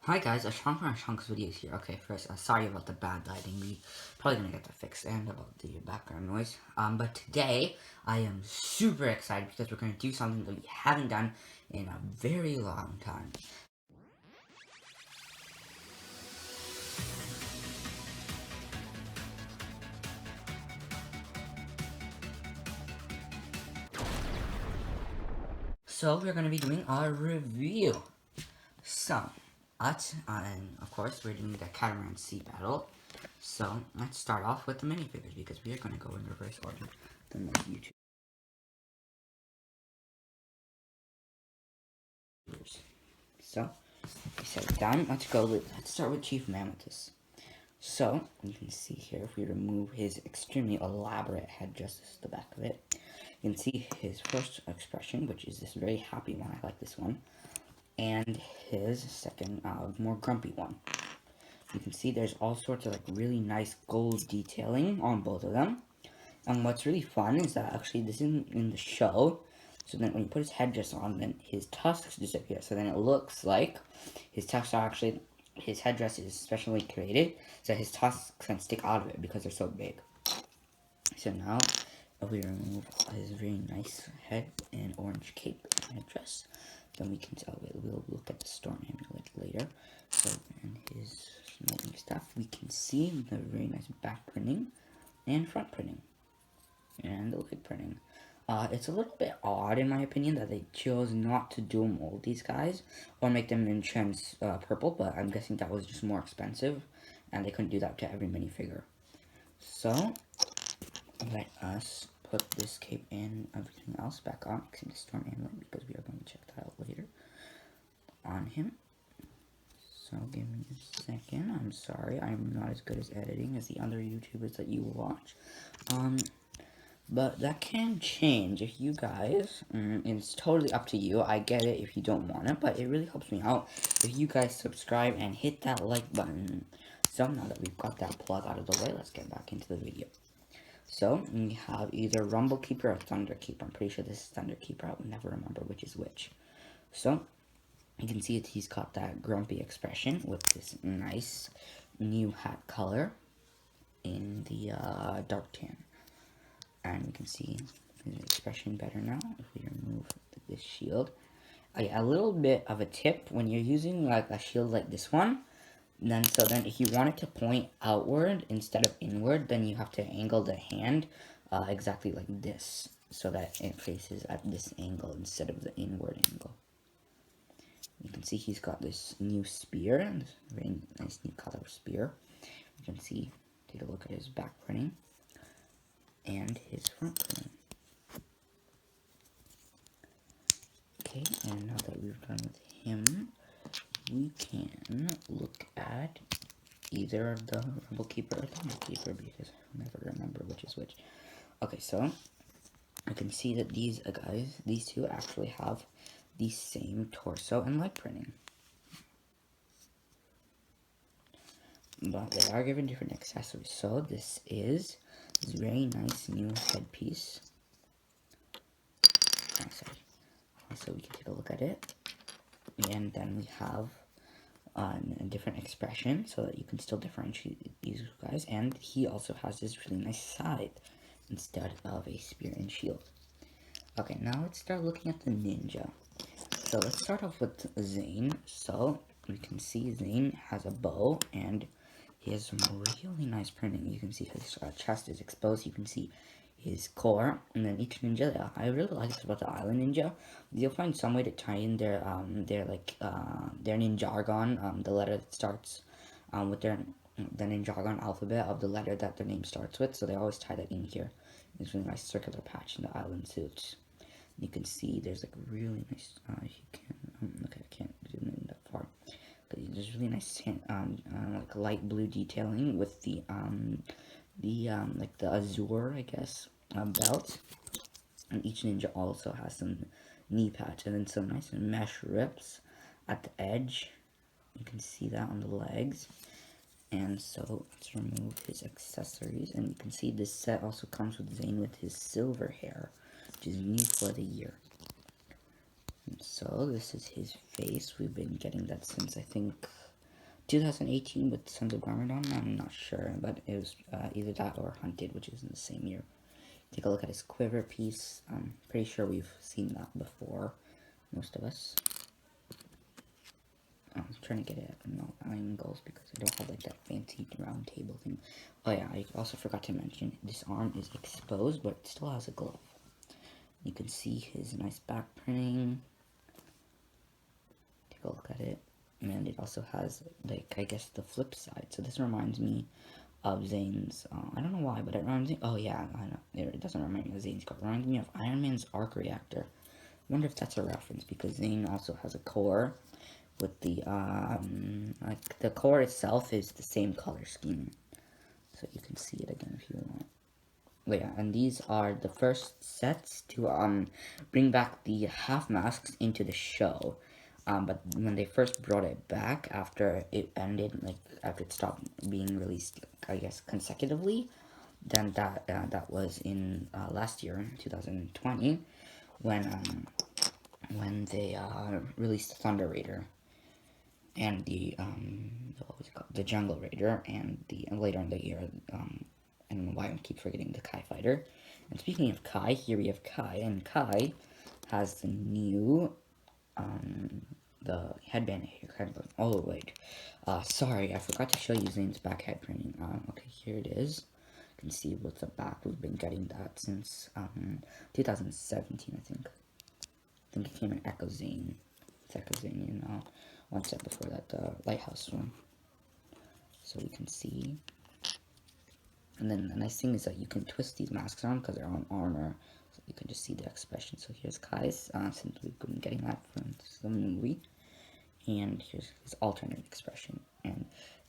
Hi guys, a Shankar Shanks videos here. Okay, first, sorry about the bad lighting. We probably gonna get that fixed and about the background noise. But today I am super excited because we're gonna do something that we haven't done in a very long time. So we're gonna be doing our review. So, and of course we're doing the Catamaran Sea Battle. So let's start off with the minifigures because we are gonna go in reverse order than most YouTubers. So, we set it down. Let's start with Chief Mammothus. So, you can see here, if we remove his extremely elaborate headdress, this is the back of it, you can see his first expression, which is this very happy one, I like this one, and his second, more grumpy one. You can see there's all sorts of, like, really nice gold detailing on both of them, and what's really fun is that actually this isn't in the show, so then when you put his headdress on, then his tusks disappear, so then it looks like his tusks are actually, his headdress is specially created, so his tusks can stick out of it because they're so big. So now, if we remove his very nice head and orange cape headdress, then we can tell, we'll look at the storm amulet later. So, in his smoking stuff, we can see the very nice back printing and front printing and the leg printing. It's a little bit odd, in my opinion, that they chose not to dual mold these guys or make them in trans purple, but I'm guessing that was just more expensive, and they couldn't do that to every minifigure. So, let us put this cape and everything else back on, except the storm amulet, because we are going to check that out later on him. So, give me a second. I'm sorry, I'm not as good as editing as the other YouTubers that you watch. But that can change if you guys, it's totally up to you, I get it if you don't want it, but it really helps me out if you guys subscribe and hit that like button. So now that we've got that plug out of the way, let's get back into the video. So, we have either Rumble Keeper or Thunder Keeper. I'm pretty sure this is Thunder Keeper, I will never remember which is which. So, you can see that he's got that grumpy expression with this nice new hat color in the dark tan. And we can see his expression better now if we remove this shield. A little bit of a tip when you're using like a shield like this one, then if you want it to point outward instead of inward, then you have to angle the hand exactly like this so that it faces at this angle instead of the inward angle. You can see he's got this new spear, this very nice new color spear. You can see, take a look at his back printing and his front printing. Okay, and now that we've done with him, we can look at either of the Rebel Keeper or Thunder Keeper because I'll never remember which is which. Okay, so I can see that these guys, these two actually have the same torso and leg printing. But they are given different accessories. So this is this very nice new headpiece. Oh, sorry. So we can take a look at it. And then we have a different expression so that you can still differentiate these guys. And he also has this really nice scythe instead of a spear and shield. Okay, now let's start looking at the ninja. So let's start off with Zane. So we can see Zane has a bow and he has some really nice printing. You can see his chest is exposed. You can see his core, and then each ninja. I really like this about the island ninja. You'll find some way to tie in their Ninjago, the letter that starts with the Ninjago alphabet of the letter that their name starts with. So they always tie that in here. There's really nice circular patch in the island suits. You can see there's like really nice. You can okay, I can't zoom in that far. But there's really nice like light blue detailing with the like the azure, I guess, belt. And each ninja also has some knee patch and then some nice mesh rips at the edge. You can see that on the legs. And so let's remove his accessories, and you can see this set also comes with Zane with his silver hair, which is new for the year. And so this is his face. We've been getting that since I think 2018 with Sons of Garmadon. I'm not sure, but it was either that or Hunted, which is in the same year. Take a look at his quiver piece. I'm pretty sure we've seen that before, most of us. I'm trying to get it at no angles because I don't have like that fancy round table thing. Oh yeah, I also forgot to mention this arm is exposed, but it still has a glove. You can see his nice back printing. Take a look at it. And it also has, like, I guess the flip side. So this reminds me of Zane's, I don't know why, but it reminds me, oh yeah, I know, it doesn't remind me of Zane's core. It reminds me of Iron Man's arc reactor. I wonder if that's a reference, because Zane also has a core with the, like, the core itself is the same color scheme. So you can see it again if you want. But yeah, and these are the first sets to, bring back the half masks into the show. But when they first brought it back after it ended, like, after it stopped being released, I guess, consecutively, then that was in, last year, 2020, when they, released Thunder Raider. And the, what was it called? The Jungle Raider, and later in the year, I don't know why I keep forgetting the Kai Fighter. And speaking of Kai, here we have Kai, and Kai has the new, the headband here, kind of, oh wait, sorry, I forgot to show you Zane's back head printing. Okay, here it is. You can see with the back, we've been getting that since, 2017, I think. I think it came in Echo Zane. It's Echo Zane, you know, one step before that, the Lighthouse one. So we can see. And then the nice thing is that you can twist these masks on because they're on armor. So you can just see the expression. So here's Kai's, since we've been getting that from the movie. And here's his alternate expression. And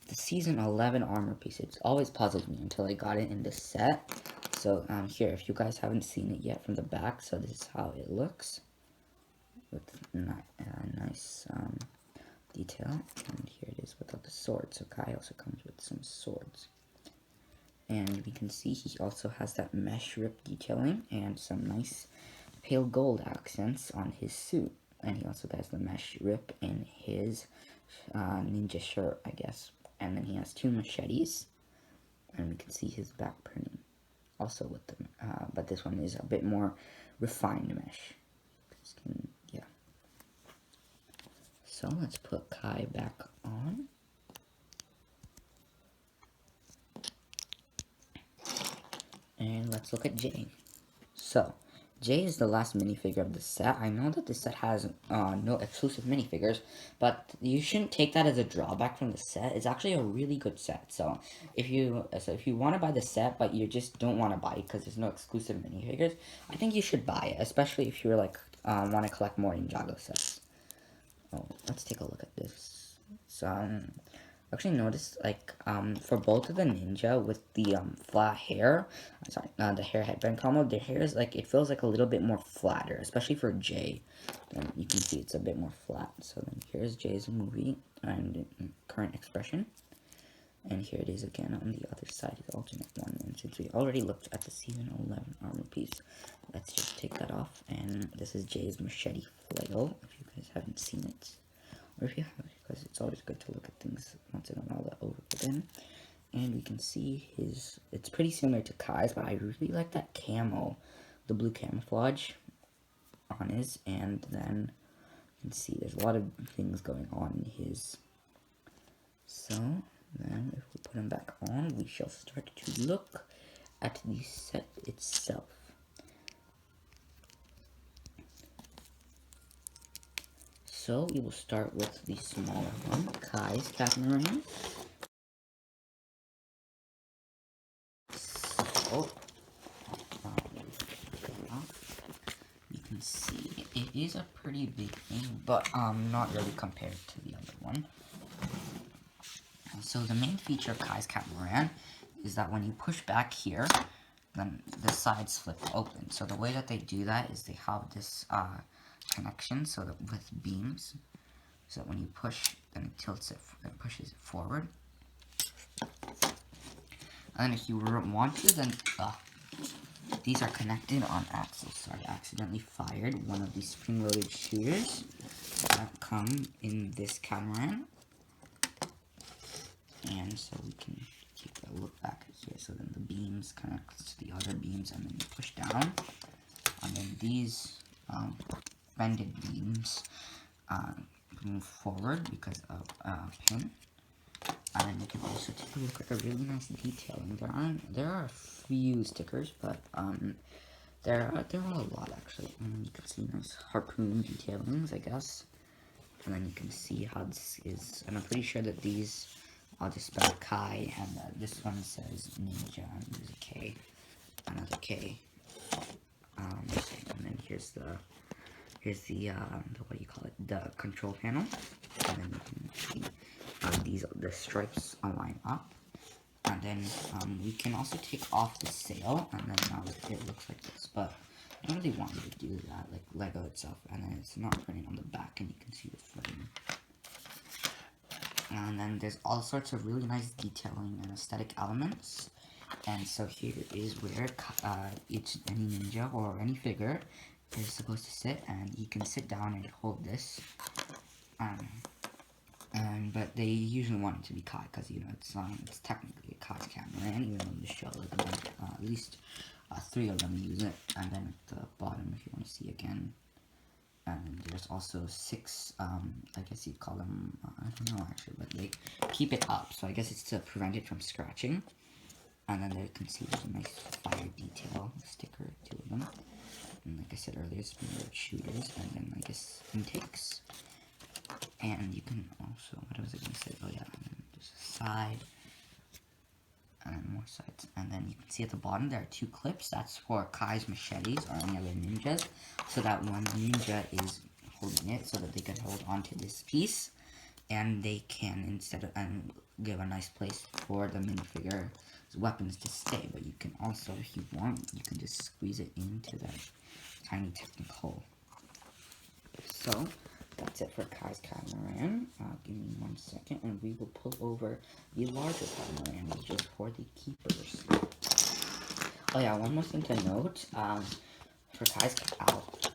the Season 11 armor piece, it's always puzzled me until I got it in the set. So here, if you guys haven't seen it yet from the back, so this is how it looks. With nice detail. And here it is without the sword. So Kai also comes with some swords. And we can see he also has that mesh rip detailing and some nice pale gold accents on his suit. And he also has the mesh rip in his ninja shirt, I guess. And then he has 2 machetes. And we can see his back printing also with them. But this one is a bit more refined mesh. Yeah. So let's put Kai back on. And let's look at Jay. So, Jay is the last minifigure of the set. I know that this set has no exclusive minifigures, but you shouldn't take that as a drawback from the set. It's actually a really good set. So, if you want to buy the set, but you just don't want to buy it because there's no exclusive minifigures, I think you should buy it, especially if you're like want to collect more Ninjago sets. Oh, let's take a look at this. So, actually noticed, like, for both of the ninja with the, flat hair, the hair headband combo, their hair is, like, it feels like a little bit more flatter, especially for Jay. And you can see it's a bit more flat. So then here's Jay's movie and current expression. And here it is again on the other side, the alternate one. And since we already looked at the Season 11 armor piece, let's just take that off. And this is Jay's machete flail, if you guys haven't seen it. Or if you have, because it's always good to look at things once in a while that over again. And we can see it's pretty similar to Kai's, but I really like that camo, the blue camouflage on his. And then you can see there's a lot of things going on in his. So then if we put him back on, we shall start to look at the set itself. So we will start with the smaller one, Kai's Catamaran. So, you can see it is a pretty big thing, but not really compared to the other one. So the main feature of Kai's Catamaran is that when you push back here, then the sides flip open. So the way that they do that is they have this connection, so that with beams, so that when you push, then it tilts it, it pushes it forward. And then if you want to, then these are connected on axles. Sorry, I accidentally fired one of these spring-loaded shooters that come in this catamaran. and so we can take a look back here. So then the beams connect to the other beams, and then you push down, and then these bended beams move forward because of a pin. And then you can also take a look at the really nice detailing. There are a few stickers, but there are a lot actually. And you can see nice harpoon detailings, I guess. And then you can see how this is. And I'm pretty sure that these, I'll just spell Kai, and this one says Ninja, and there's a K, another K. And then here's the what do you call it? The control panel. And then you can see the stripes line up. And then we can also take off the sail, and then now it looks like this. But I don't really want you to do that, like Lego itself, and then it's not printed on the back, and you can see the frame. And then there's all sorts of really nice detailing and aesthetic elements. And so here is where any ninja or any figure is supposed to sit, and you can sit down and hold this. But they usually want it to be Kai, because you know it's technically a Kai's Catamaran, even though the show at least 3 of them use it. And then at the bottom, if you want to see again, and there's also 6, I guess you'd call them, I don't know actually, but they keep it up, so I guess it's to prevent it from scratching. And then there you can see there's a nice fire detail sticker, 2 of them. And like I said earlier, it's shooters, and then I guess intakes. And you can also, what was I going to say? Oh yeah, and then there's a side, and then more sides. And then you can see at the bottom there are 2 clips. That's for Kai's machetes or any other ninjas, so that one ninja is holding it, so that they can hold onto this piece, and they can, instead of, and give a nice place for the minifigure's weapons to stay. But you can also, if you want, you can just squeeze it into that tiny technical hole. So that's it for Kai's Catamaran. Give me 1 second, and we will pull over the larger Catamaran, which is for the keepers. Oh yeah, one more thing to note. For Kai's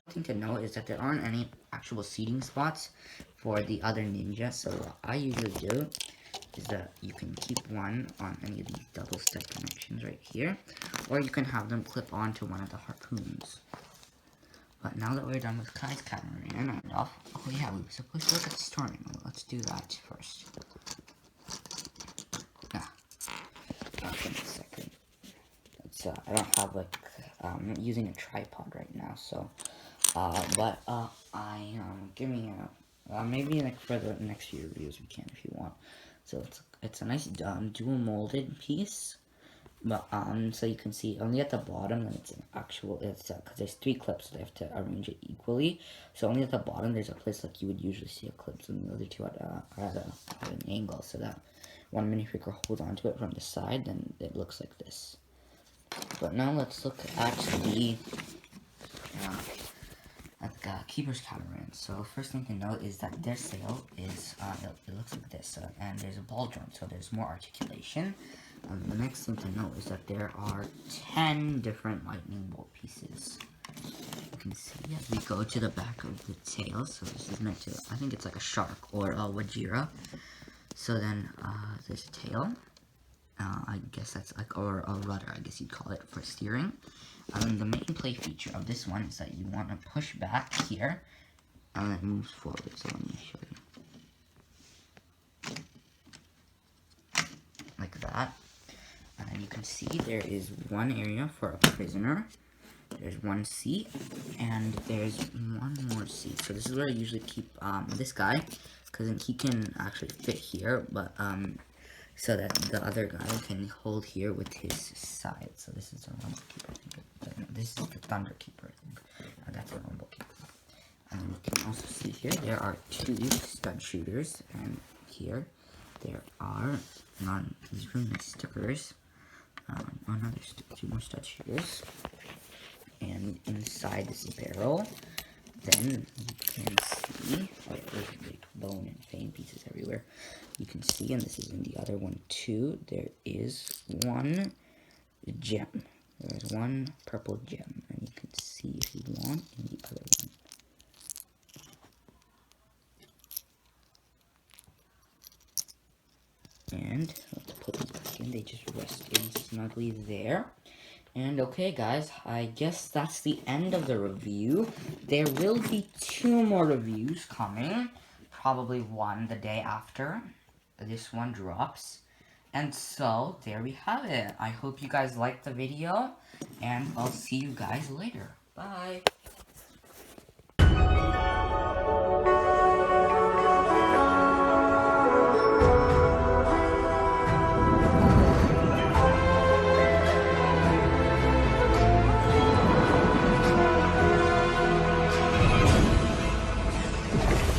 thing to note is that there aren't any actual seating spots for the other ninja. So what I usually do is that you can keep one on any of these double step connections right here, or you can have them clip onto one of the harpoons. But now that we're done with Kai's Catamaran, oh yeah, we were supposed to look at the story mode. Let's do that first. Okay, a second. It's, I don't have, like, I'm using a tripod right now, so, give me maybe, like, for the next few reviews we can, if you want. So, it's a nice, dual molded piece. But, so you can see only at the bottom, and it's an actual, because there's 3 clips, so they have to arrange it equally. So only at the bottom, there's a place like you would usually see a clip, so the other 2 at an angle, so that one minifigure holds onto it from the side, then it looks like this. But now let's look at the Keeper's Catamaran. So first thing to note is that their sail is, it looks like this, and there's a ball joint, so there's more articulation. The next thing to note is that there are 10 different lightning bolt pieces. You can see as we go to the back of the tail, so this is meant to, I think it's like a shark or a Wajira. So then, there's a tail, I guess that's like, or a rudder, I guess you'd call it, for steering. And the main play feature of this one is that you want to push back here, and it moves forward, so let me show you. Like that. And you can see there is one area for a prisoner, there's 1 seat, and there's 1 more seat. So this is where I usually keep this guy, because he can actually fit here, but so that the other guy can hold here with his side. So this is the rumble keeper. This is the thunder keeper. That's the rumble keeper. And you can also see here there are 2 stud shooters, and here there are these really nice stickers. Another 2 more stud shooters, and inside this barrel, then you can see, oh yeah, there's like bone and vein pieces everywhere. You can see, and this is in the other one too, there is 1 gem. There's 1 purple gem, and you can see if you want in the other one. And let's put them back in. They just rest in snugly there. And okay, guys, I guess that's the end of the review. There will be 2 more reviews coming. Probably one the day after this one drops. And so, there we have it. I hope you guys liked the video. And I'll see you guys later. Bye.